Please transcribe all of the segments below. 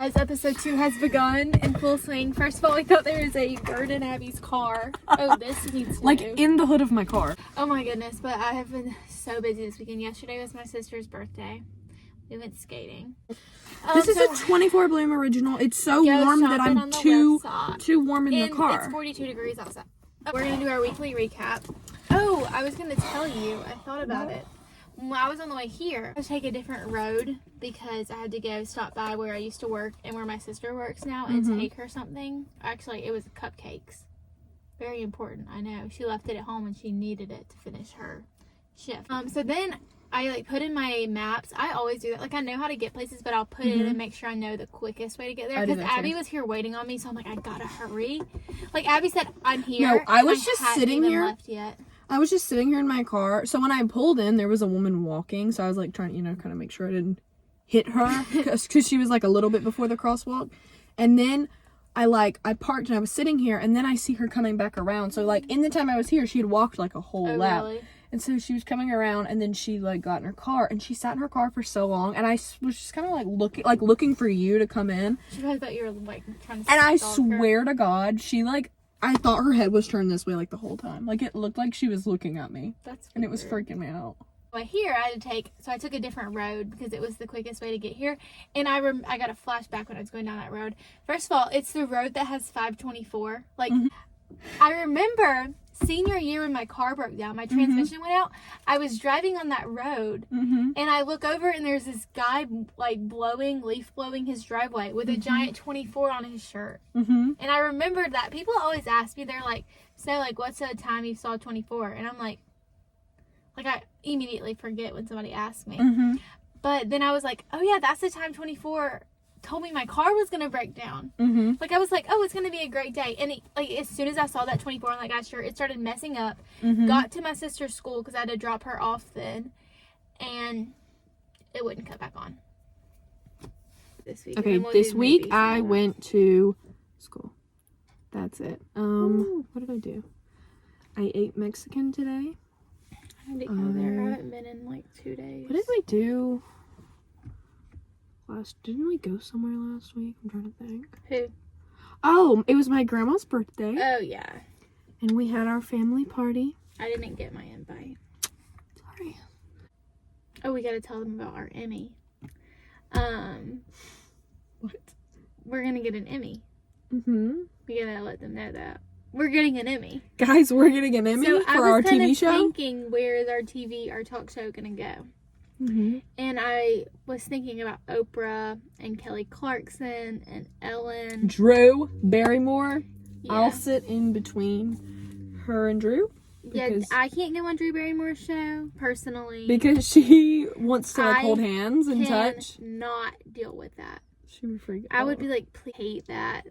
As episode 2 has begun in full swing. First of all, we thought there was a bird in Abby's car. Oh, this needs to like move. in the hood of my car. Oh my goodness, but I have been so busy this weekend. Yesterday was my sister's birthday. We went skating. This is a 24 Bloom original. It's so warm that I'm too warm in the car. It's 42 degrees outside. We're going to do our weekly recap. Oh, I was going to tell you. I thought about it. When I was on the way here, I had to take a different road because I had to go stop by where I used to work and where my sister works now and take her something. Actually, it was cupcakes. Very important, I know. She left it at home and she needed it to finish her shift. So then I put in my maps. I always do that. Like, I know how to get places, but I'll put it in and make sure I know the quickest way to get there. Because Abby was here waiting on me, so I'm like, I gotta hurry. Like, Abby said, I'm here. No, I was just sitting here. Left yet. I was just sitting here in my car. So when I pulled in, there was a woman walking. So I was like trying to, kind of make sure I didn't hit her because she was like a little bit before the crosswalk. And then I parked and I was sitting here and then I see her coming back around. So like in the time I was here, she had walked like a whole lap. Really? And so she was coming around and then she like got in her car and she sat in her car for so long. And I was just kind of like looking for you to come in. She probably thought you were like trying to And I swear to God, she I thought her head was turned this way like the whole time. Like it looked like she was looking at me. That's weird. And it was freaking me out. Well, here I had to I took a different road because it was the quickest way to get here. And I got a flashback when I was going down that road. First of all, it's the road that has 524. Like, I remember senior year when my car broke down, my transmission went out. I was driving on that road and I look over and there's this guy like leaf blowing his driveway with a giant 24 on his shirt. And I remembered that. People always ask me, they're like, so like, what's the time you saw 24? And I'm like I immediately forget when somebody asks me. But then I was like, oh yeah, that's the time 24 told me my car was gonna break down. Like I was like, oh, it's gonna be a great day. And as soon as I saw that 24 on that guy's shirt, it started messing up. Got to my sister's school because I had to drop her off then, and it wouldn't cut back on this week. Okay, this week I went to school. That's it. What did I do? I ate Mexican today. I had to go there. I haven't been in like 2 days. What did we do? Didn't we go somewhere last week? I'm trying to think. Who? Oh, it was my grandma's birthday. Oh, yeah. And we had our family party. I didn't get my invite. Sorry. Oh, we gotta tell them about our Emmy. What? We're gonna get an Emmy. We gotta let them know that. We're getting an Emmy. Guys, we're getting an Emmy for our TV show? I was thinking, where is our talk show gonna go? And I was thinking about Oprah and Kelly Clarkson and Ellen. Drew Barrymore. Yeah. I'll sit in between her and Drew. Yeah, I can't go on Drew Barrymore's show, personally. Because she wants to hold hands and touch. I not deal with that. She would freak out. I would be like, please hate that.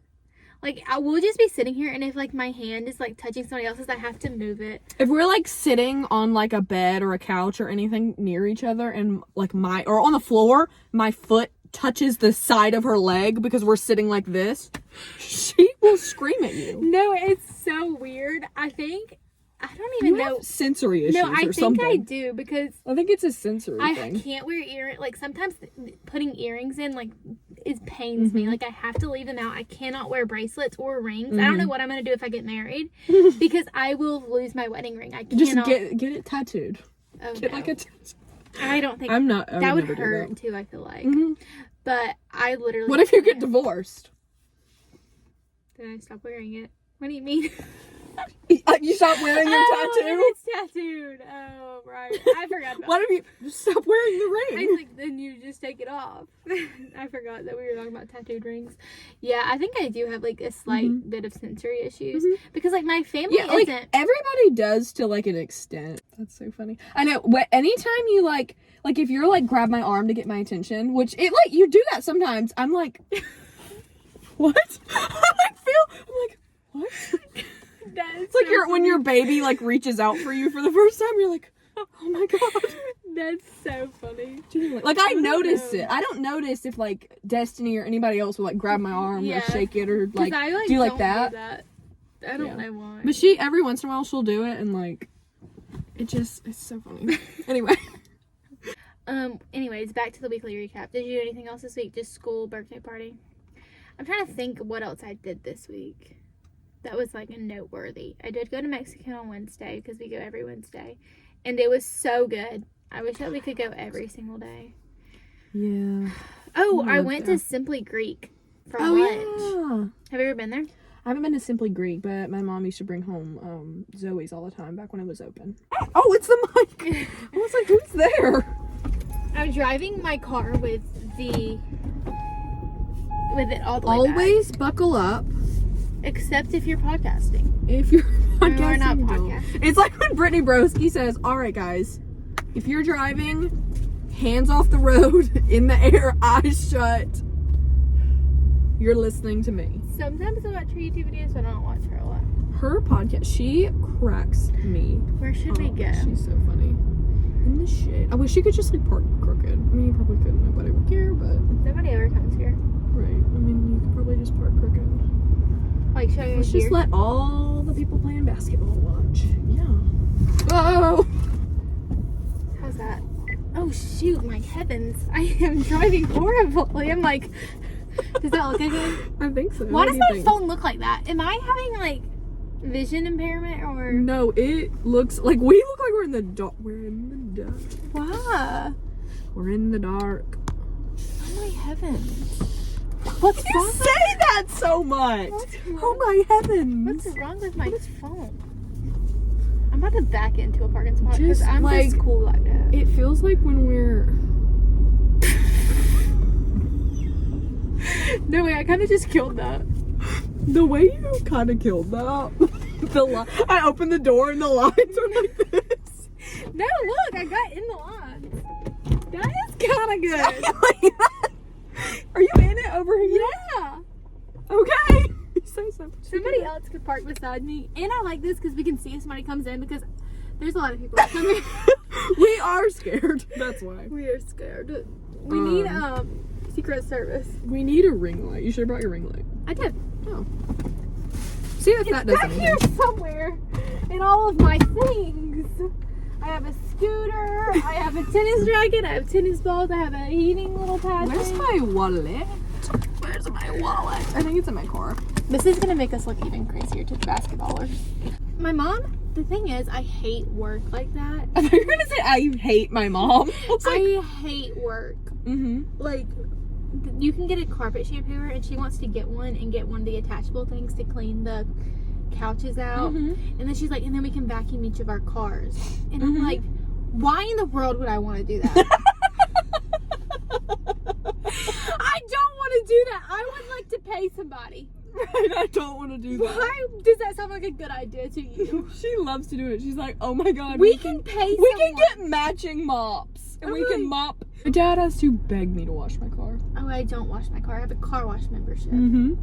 Like, I will just be sitting here, and if, like, my hand is, like, touching somebody else's, I have to move it. If we're, like, sitting on, like, a bed or a couch or anything near each other, and, like, or on the floor, my foot touches the side of her leg because we're sitting like this, she will scream at you. No, it's so weird. I don't even know. Have sensory issues or something. No, I think I do, because I think it's a sensory thing. I can't wear earrings. Like, sometimes putting earrings in, like, it pains me. Like, I have to leave them out. I cannot wear bracelets or rings. I don't know what I'm going to do if I get married, because I will lose my wedding ring. I cannot. Just get it tattooed. Oh, get no. like a tattoo. I don't think that would hurt too, I feel like. But I literally. What if you get divorced? Then I stop wearing it. What do you mean? You stop wearing your tattoo? It's tattooed. Oh, right. I forgot about What if you just stop wearing the ring? I think then you just take it off. I forgot that we were talking about tattooed rings. Yeah, I think I do have, like, a slight bit of sensory issues. Because, like, my family isn't. Like, everybody does to, like, an extent. That's so funny. I know. Anytime you, like, if you're, like, grab my arm to get my attention, which, you do that sometimes. I'm like, what? I'm like, what? It's like so when your baby like reaches out for you for the first time, you're like, oh my god. That's so funny. Like, I notice it. I don't notice if like Destiny or anybody else will like grab my arm or shake it or like, do like that. I don't know why. But every once in a while she'll do it, and like it's so funny. Anyway. Anyways, back to the weekly recap. Did you do anything else this week? Just school, birthday party? I'm trying to think what else I did this week that was like a noteworthy. I did go to Mexican on Wednesday because we go every Wednesday, and it was so good. I wish that we could go every single day. Yeah. Oh, I went to Simply Greek for lunch. Yeah. Have you ever been there? I haven't been to Simply Greek, but my mom used to bring home Zoe's all the time back when it was open. Oh, it's the mic! I was like, who's there? I'm driving my car with it all the way Always back. buckle up. Except if you're podcasting. If you're podcasting, we're not don't. podcasting. It's like when Brittany Broski says, all right, guys, if you're driving, hands off the road, in the air, eyes shut, you're listening to me. Sometimes I watch her YouTube videos, but I don't watch her a lot. Her podcast, she cracks me. Where should we go? She's so funny. In the shade. I wish she could just like park crooked. I mean, you probably couldn't. Nobody would care, but. Nobody ever comes here. Right. I mean, you could probably just park crooked. Like, show you Let's here. just let all the people playing basketball watch. Yeah. Whoa! How's that? Oh, shoot, my heavens. I am driving horribly. I'm like, does that look good? I think so. Why What does do you my think? phone look like that? Am I having, like, vision impairment or? No, it looks like we look like we're in the dark. We're in the dark. Why? We're in the dark. Oh, my heavens. What's You wrong? say that so much. What's wrong? Oh my heavens. What's wrong with my phone? I'm about to back into a parking spot because Just, I'm like, just cool like that. It feels like when we're. No way, I kind of just killed that. The way you kind of killed that. I opened the door and the lines are like this. No, look, I got in the line. That is kind of good. Are you in it over here? Yeah. Okay. You say something. Somebody else could park beside me. And I like this because we can see if somebody comes in because there's a lot of people that come in. We are scared. That's why. We are scared. We need Secret Service. We need a ring light. You should have brought your ring light. I did. Oh. See if that does Back anything. here somewhere in all of my things. I have a scooter. I have a tennis racket. I have tennis balls. I have a heating little pad. Where's thing. my wallet? Where's my wallet? I think it's in my car. This is gonna make us look even crazier to the basketballers. My mom. The thing is, I hate work like that. I thought you were gonna say I hate my mom. I hate work. Mm-hmm. Like, you can get a carpet shampooer, and she wants to get one and get one of the attachable things to clean the couches out. Mm-hmm. And then she's like, and then we can vacuum each of our cars. And Mm-hmm. I'm like, why in the world would I want to do that? I don't want to do that. I would like to pay somebody. Right, I don't want to do that. Why does that sound like a good idea to you? She loves to do it. She's like, oh my god, We can pay we someone. can get matching mops. And we can mop. My dad has to beg me to wash my car. Oh, I don't wash my car. I have a car wash membership. Mm-hmm.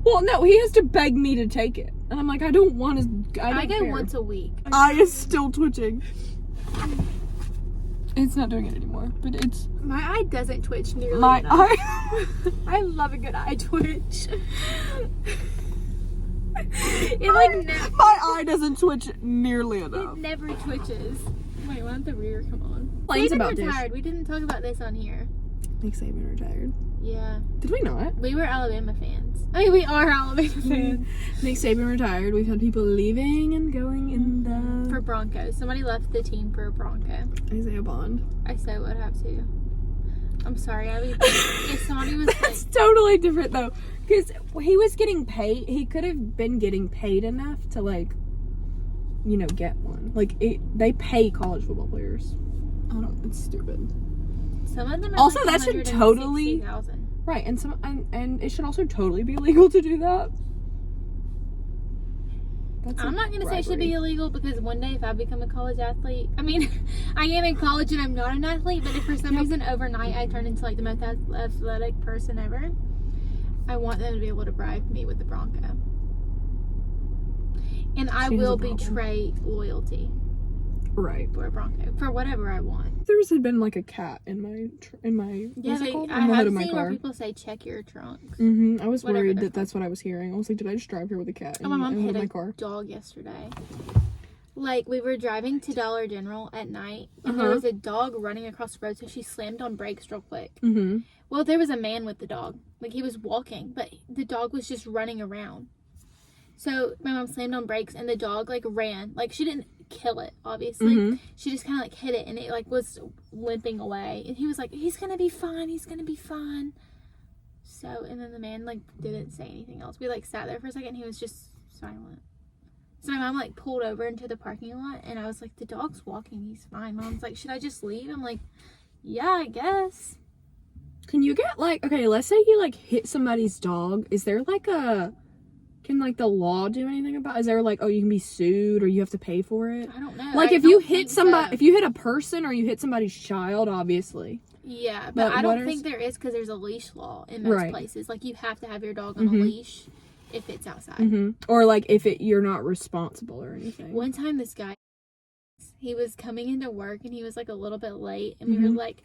Well, no, he has to beg me to take it. And I'm like, I don't want to. I go once a week. Eye is still twitching. It's not doing it anymore, but it's My eye doesn't twitch nearly my enough. eye. I love a good eye twitch. It like My eye doesn't twitch nearly it enough. never twitches. Wait, why didn't the rear come on? Plane's Saban about dish. retired. We didn't talk about this on here. Nick Saban retired. Yeah, Did we not? we were Alabama fans. I mean, we are Alabama fans. Nick Saban retired. We've had people leaving and going in the For Broncos, somebody left the team for a Bronco. Isaiah Bond. I so would have to. I'm sorry. I would. If somebody was like, That's totally different though, because he was getting paid. He could have been getting paid enough to like, you know, get one. Like they pay college football players. I don't. It's stupid. some of them are Also, like that should totally- 160,000. Right, and and it should also totally be illegal to do that. That's I'm not gonna say it should bribery. be illegal because one day if I become a college athlete, I mean, I am in college and I'm not an athlete, but if for some reason overnight I turn into like the most athletic person ever, I want them to be able to bribe me with the Bronco. And I She has will a problem. betray loyalty Right. for a Bronco, for whatever I want. There's had been like a cat in my Yeah, what's it called? I On the hood have of my seen where car. people say check your trunk. Mm-hmm. I was Whatever worried that's that that's what I was hearing. I was like, did I just drive here with a cat Oh, my mom in hit my a car? dog yesterday. like, we were driving to Dollar General at night, and there was a dog running across the road, so she slammed on brakes real quick. Mm-hmm. Well, there was a man with the dog. Like, he was walking, but the dog was just running around. So, my mom slammed on brakes, and the dog, like, ran. Like, she didn't kill it, obviously. She just kind of, like, hit it, and it, like, was limping away. And he was like, he's gonna be fine, he's gonna be fine. So, and then the man, like, didn't say anything else. We, like, sat there for a second, and he was just silent. So my mom, like, pulled over into the parking lot, and I was like, the dog's walking, he's fine. Mom's like, should I just leave? I'm like, yeah, I guess. Can you get, like, okay, let's say you, like, hit somebody's dog. Is there, like, can, like, the law do anything about, is there, like, oh, you can be sued, or you have to pay for it? I don't know. Like, if you hit somebody, if you hit a person, or you hit somebody's child, obviously. Yeah, but I don't think there is, because there's a leash law in most places. Like, you have to have your dog on a leash if it's outside. Or, like, if you're not responsible or anything. One time, this guy, he was coming into work, and he was, like, a little bit late, and we were like,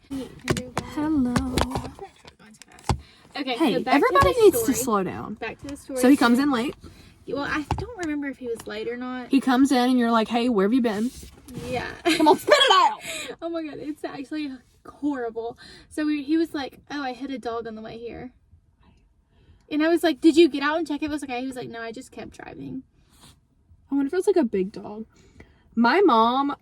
hello. Okay, hey, so everybody needs to slow down. Back to the story. So he comes in late. Well, I don't remember if he was late or not. He comes in, and you're like, hey, where have you been? Yeah. Come on, spit it out! Oh my god, it's actually horrible. So he was like, oh, I hit a dog on the way here. And I was like, did you get out and check if it was okay? He was like, no, I just kept driving. I wonder if it was like a big dog. My mom...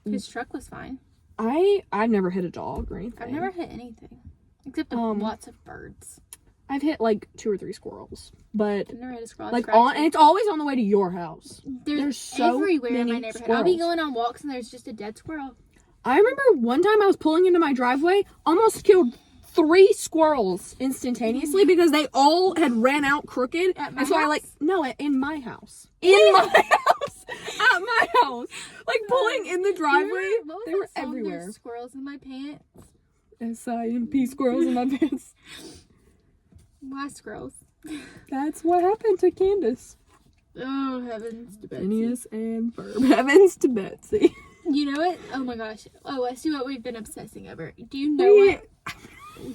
His truck was fine. I've never hit a dog or anything. I've never hit anything. Except lots of birds. I've hit like 2 or 3 squirrels. But... I've never hit a squirrel. Like and it's always on the way to your house. There's so everywhere many in my neighborhood. squirrels. I'll be going on walks and there's just a dead squirrel. I remember one time I was pulling into my driveway, almost killed 3 squirrels instantaneously because they all had ran out crooked. At my and so house? in my house. In my house. At my house. Like pulling in the driveway. They were everywhere. There's squirrels in my pants. S-I-M-P squirrels in my pants. Why squirrels? That's what happened to Candace. Oh, heavens to Betsy. Phineas and Ferb. Heavens to Betsy. You know what? Oh my gosh. Oh, let's see what we've been obsessing over. Do you know what?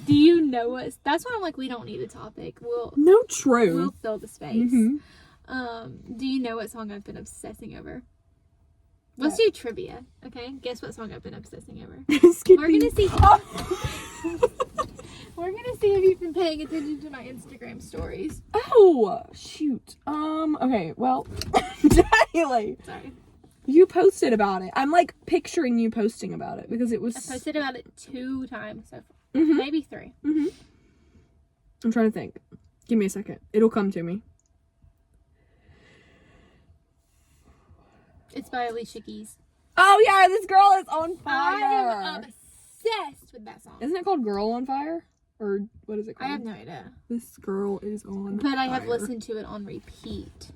Do you know what? That's why I'm like, we don't need a topic. True. We'll fill the space. Do you know what song I've been obsessing over? Let's do trivia, okay? Guess what song I've been obsessing over? We're gonna see. We're gonna see if you've been paying attention to my Instagram stories. Oh, shoot. Okay, well, Daily. Sorry. You posted about it. I'm like picturing you posting about it because it was. I posted about it 2 times so far. Maybe 3. I'm trying to think. Give me a second. It'll come to me. It's by Alicia Keys. Oh yeah, this girl is on fire. I am obsessed with that song. Isn't it called Girl on Fire? Or what is it called? I have no idea. This girl is on But I have fire. listened to it on repeat.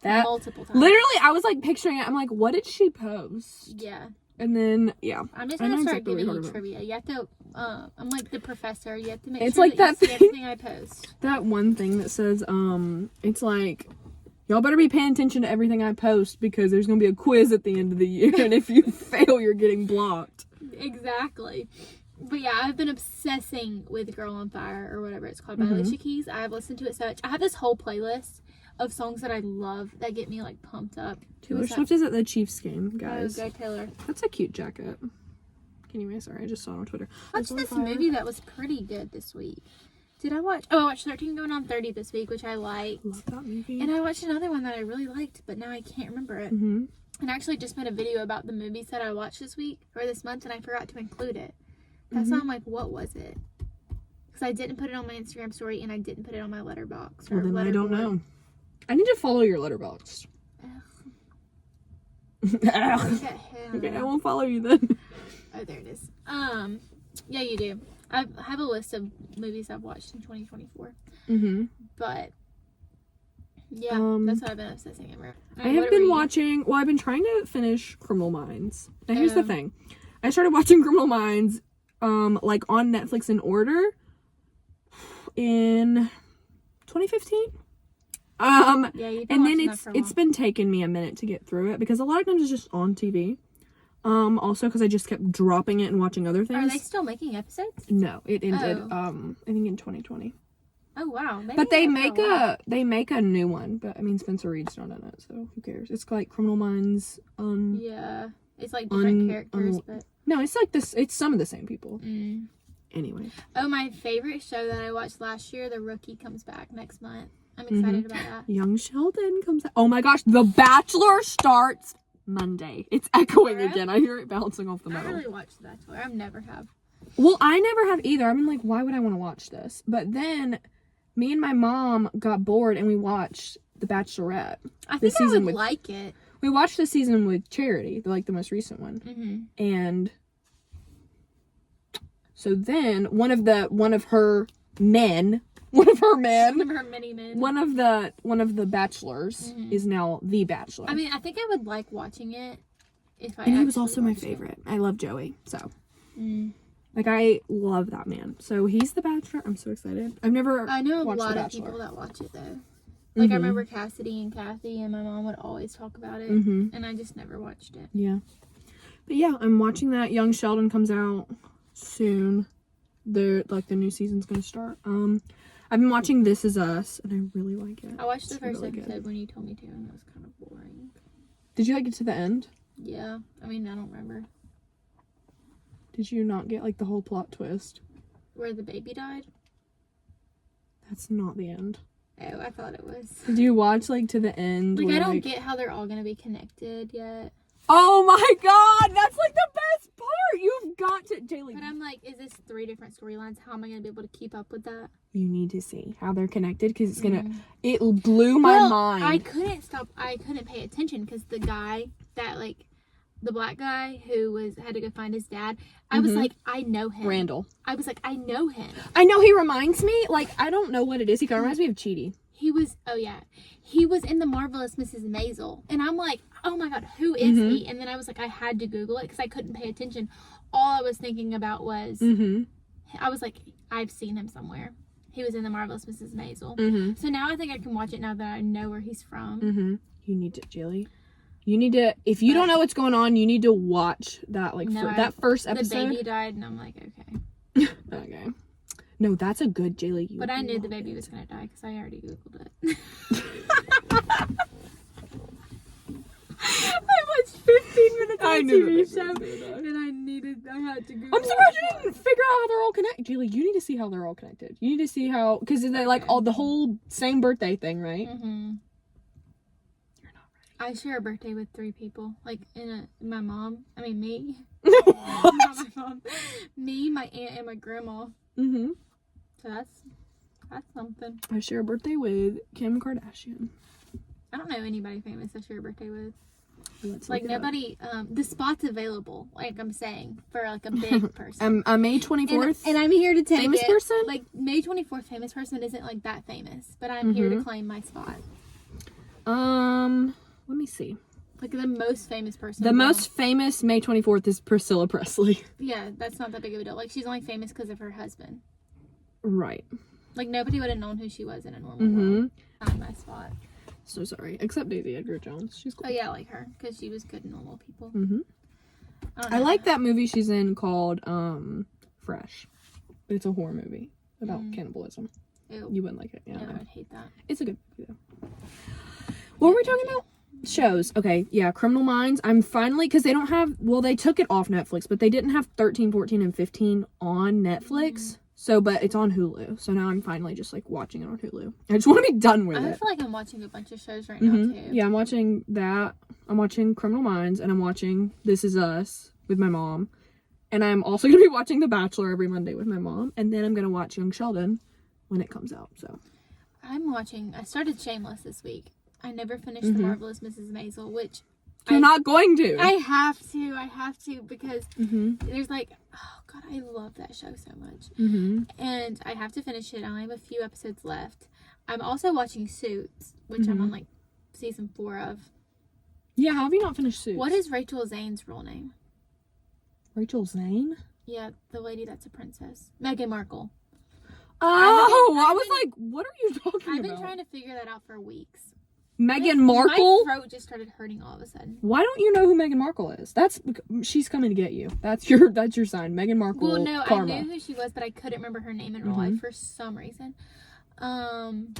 That multiple times. Literally, I was like picturing it. I'm like, what did she post? Yeah. And then, yeah. I'm just gonna start giving you trivia. You have to, I'm like the professor. You have to make it's sure like that you see everything I post. That one thing that says, it's like, y'all better be paying attention to everything I post because there's gonna be a quiz at the end of the year, and if you fail, you're getting blocked. Exactly. But yeah, I've been obsessing with Girl on Fire or whatever it's called by Alicia Keys. I've listened to it so much. I have this whole playlist of songs that I love that get me like pumped up. Taylor Swift is at the Chiefs game, guys. Oh, go Taylor. That's a cute jacket. Anyway, sorry, I just saw it on Twitter. I watched this movie that was pretty good this week. Did I watch? Oh, I watched 13 Going on 30 this week, which I liked. Love that movie. And I watched another one that I really liked, but now I can't remember it. And I actually just made a video about the movies that I watched this week or this month, and I forgot to include it. That's why I'm like, what was it? Because I didn't put it on my Instagram story, and I didn't put it on my letterbox. Well, then I don't know. I need to follow your letterbox. Okay, I won't follow you then. Oh, there it is. Yeah, you do. I have a list of movies I've watched in 2024. But yeah, that's what I've been obsessing over. I have been watching. Well, I've been trying to finish Criminal Minds. Now, here's the thing. I started watching Criminal Minds, like on Netflix in order in 2015. Yeah, and then it's been taking me a minute to get through it because a lot of times it's just on TV. Also because I just kept dropping it and watching other things. Are they still making episodes? No, it ended. I think in 2020. Oh wow! Maybe But they I'll make a new one. But I mean, Spencer Reed's not in it, so who cares? It's like Criminal Minds. Yeah, it's like different characters, but no, it's like this. It's some of the same people. Mm. Anyway. Oh, my favorite show that I watched last year, The Rookie, comes back next month. I'm excited about that. Young Sheldon comes out. Oh my gosh, The Bachelor starts Monday. It's echoing again. I hear it bouncing off the metal. I really watched The Bachelor. I never have. Well, I never have either. I mean, like, why would I want to watch this? But then, me and my mom got bored and we watched The Bachelorette. I think I would like it. We watched the season with Charity, like the most recent one. Mm-hmm. And so then one of her many men, one of the bachelors is now the Bachelor. I mean, I think I would like watching it if I. And he was also my favorite. I love Joey, so like I love that man. So he's the Bachelor. I'm so excited. I know a lot of people that watch it though. Like I remember Cassidy and Kathy, and my mom would always talk about it, and I just never watched it. Yeah, but yeah, I'm watching that. Young Sheldon comes out soon. The new season's gonna start. I've been watching This Is Us, and I really like it. I watched the first episode when you told me to, and it was kind of boring. Did you like it to the end? Yeah, I mean I don't remember. Did you not get like the whole plot twist? Where the baby died? That's not the end. Oh, I thought it was. Did you watch like to the end? Like I don't get how they're all gonna be connected yet. Oh my god, that's like the best part. You've got to, Jaylee. But I'm like, is this 3 different storylines? How am I gonna be able to keep up with that? You need to see how they're connected because it's gonna. It blew my mind. I couldn't pay attention because the guy that the black guy who had to go find his dad. I was like, I know him. Randall. I was like, I know him. I know he reminds me. Like I don't know what it is. He kind of reminds me of Chidi. He was in the Marvelous Mrs. Maisel, and I'm like, oh my god, who is he? And then I was like, I had to Google it because I couldn't pay attention. All I was thinking about was, I was like, I've seen him somewhere. He was in the Marvelous Mrs. Maisel. So now I think I can watch it now that I know where he's from. You need to, Jilly. You need to. If you don't know what's going on, you need to watch that. That first episode. The baby died, and I'm like, okay. Okay. No, that's a good Jaylee. But I knew the baby was gonna die because I already Googled it. I watched 15 minutes of a TV show, and I had to Google. I'm surprised you didn't figure out how they're all connected. Jaylee, you need to see how they're all connected. You need to see how, because they like all the whole same birthday thing, right? You're not ready. I share a birthday with 3 people, like my mom. I mean me. What? Not my mom. Me, my aunt, and my grandma. So that's something. I share a birthday with Kim Kardashian. I don't know anybody famous I share a birthday with. Let's like nobody. The spot's available. Like I'm saying, for like a big person. A May 24th. And I'm here to take famous it. person. Like May 24th famous person isn't like that famous, but I'm here to claim my spot. Let me see. Like the most famous person. The most famous May 24th is Priscilla Presley. Yeah, that's not that big of a deal. Like she's only famous because of her husband. Right. Like nobody would have known who she was in a normal world. Find my spot. So sorry. Except Daisy Edgar Jones. She's cool. Oh yeah, I like her because she was good in normal people. I like that movie she's in called Fresh. It's a horror movie about cannibalism. Ew. You wouldn't like it. Yeah, No, I would hate that. It's a good movie though. What were we talking about? Shows. Okay, yeah, Criminal Minds. I'm finally, because they don't have, well, they took it off Netflix, but they didn't have 13, 14, and 15 on Netflix. So, but it's on Hulu. So now I'm finally just like watching it on Hulu. I just want to be done with it. I feel like I'm watching a bunch of shows right now too. Yeah, I'm watching that. I'm watching Criminal Minds, and I'm watching This Is Us with my mom. And I'm also going to be watching The Bachelor every Monday with my mom. And then I'm going to watch Young Sheldon when it comes out. So I started Shameless this week. I never finished The Marvelous Mrs. Maisel, which you're not going to. I have to because there's like, oh god, I love that show so much. And I have to finish it. I only have a few episodes left. I'm also watching Suits, which I'm on like season 4 of. Yeah, how have you not finished Suits? What is Rachel Zane's real name? Rachel Zane? Yeah, the lady that's a princess. Meghan Markle. Oh, I was like, what are you talking about? I've been trying to figure that out for weeks. Meghan Markle? My throat just started hurting all of a sudden. Why don't you know who Meghan Markle is? She's coming to get you. That's your sign. Meghan Markle. Well, no, karma. I knew who she was, but I couldn't remember her name in real life for some reason. And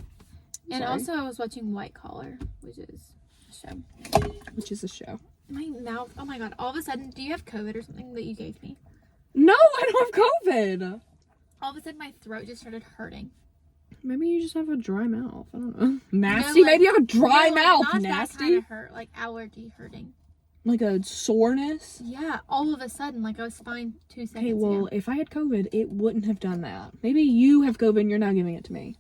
Sorry. also I was watching White Collar, which is a show. Which is a show. My mouth, oh my god, all of a sudden, do you have COVID or something that you gave me? No, I don't have COVID. All of a sudden my throat just started hurting. Maybe you just have a dry mouth. I don't know. Nasty? No, like, Maybe you have a dry no, mouth. Not Nasty? that kind of hurt, like allergy hurting. Like a soreness? Yeah, all of a sudden, like I was fine 2 seconds Okay, well, ago. if I had COVID, it wouldn't have done that. Maybe you have COVID and you're not giving it to me.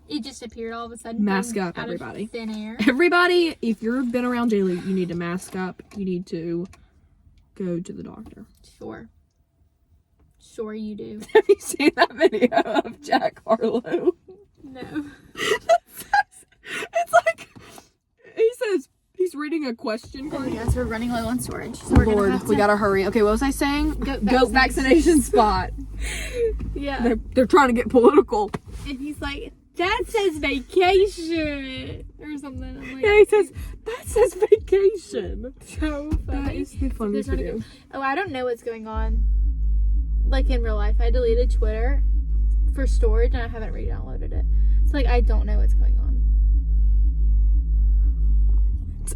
It just appeared all of a sudden. Mask up, out everybody. Of thin air. Everybody, if you've been around Jaylee, you need to mask up. You need to go to the doctor. Sure. Sure you do. Have you seen that video of Jack Harlow? No. It's like, he says, he's reading a question Oh, card. yes, we're running low on storage. So we're gonna Lord, have to... we gotta hurry. Okay, what was I saying? Goat vaccination spot. Yeah. They're trying to get political. And he's like, that says vacation or something. I'm like, Yeah, he says, that says vacation. so funny. That is the funniest They're trying to video. Oh, I don't know what's going on. Like in real life, I deleted Twitter for storage and I haven't re-downloaded it. So like, I don't know what's going on.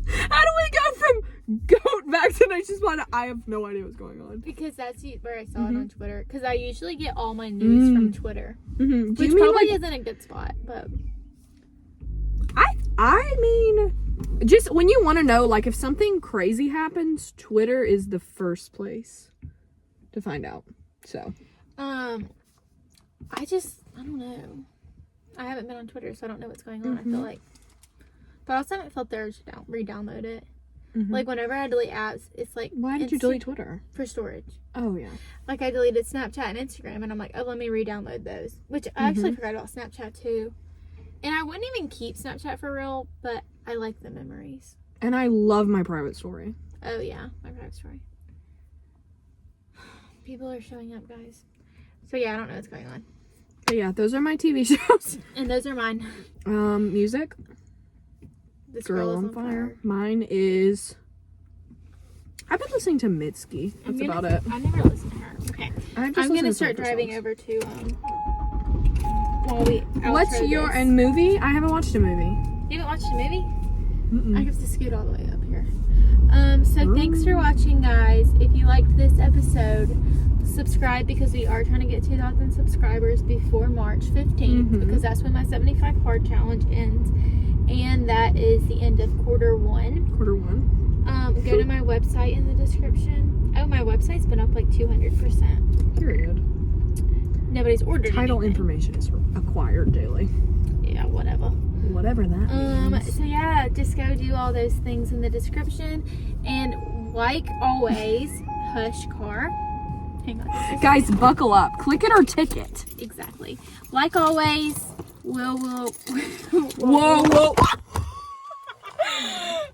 How do we go from goat vaccination spot to I have no idea what's going on? Because that's where I saw it on Twitter. Because I usually get all my news from Twitter. Mm-hmm. Which probably isn't a good spot, but... I mean, just when you want to know, like, if something crazy happens, Twitter is the first place to find out. So. I don't know. I haven't been on Twitter, so I don't know what's going on. I feel like... But I also haven't felt the urge to re-download it. Like, whenever I delete apps, it's like... Why did you delete Twitter? For storage. Oh, yeah. Like, I deleted Snapchat and Instagram, and I'm like, oh, let me re-download those. Which, I actually forgot about Snapchat, too. And I wouldn't even keep Snapchat for real, but I like the memories. And I love my private story. Oh, yeah. My private story. People are showing up, guys. So, yeah, I don't know what's going on. But yeah, those are my TV shows. And those are mine. Music. This Girl on Fire. Mine is... I've been listening to Mitski. That's about it. I never listened to her. Okay. I'm going to start driving over to, while we What's your this. and movie? I haven't watched a movie. You haven't watched a movie? Mm-mm. I have to scoot all the way up here. So thanks for watching, guys. If you liked this episode, subscribe because we are trying to get 2,000 subscribers before March 15th because that's when my 75 hard challenge ends. And that is the end of quarter one. Go to my website in the description. Oh, my website's been up like 200%. Period. Nobody's ordered Title anything. information is acquired daily. Yeah, whatever. Whatever that means. So yeah, just go do all those things in the description. And like always, hush car. Hang on. Guys, buckle up. Click it or ticket. Exactly. Like always, we'll Whoa.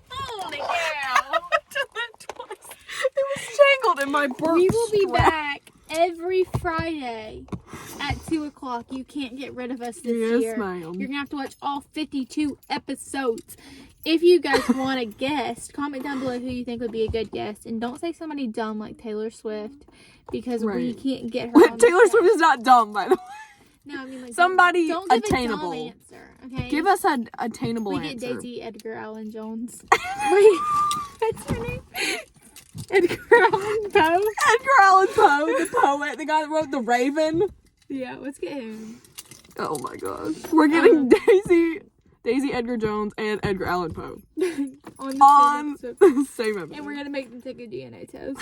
Holy cow. Did that twice. It was tangled in my burp. We will be strap. back every Friday at 2 o'clock. You can't get rid of us this year. Yes, ma'am. You're gonna have to watch all 52 episodes. If you guys want a guest, comment down below who you think would be a good guest, and don't say somebody dumb like Taylor Swift because we can't get her. On Taylor the show. Swift is not dumb, by the way. No, I mean like Somebody don't give attainable. A dumb answer, okay? Give us an attainable we answer. get Daisy Edgar Allan Jones. Wait, what's her name? Edgar Allan Poe. Edgar Allan Poe, the poet, the guy that wrote The Raven. Yeah, let's get him. Oh my gosh. We're getting Daisy Edgar Jones and Edgar Allan Poe on on the same episode. and we're gonna make them take a DNA test.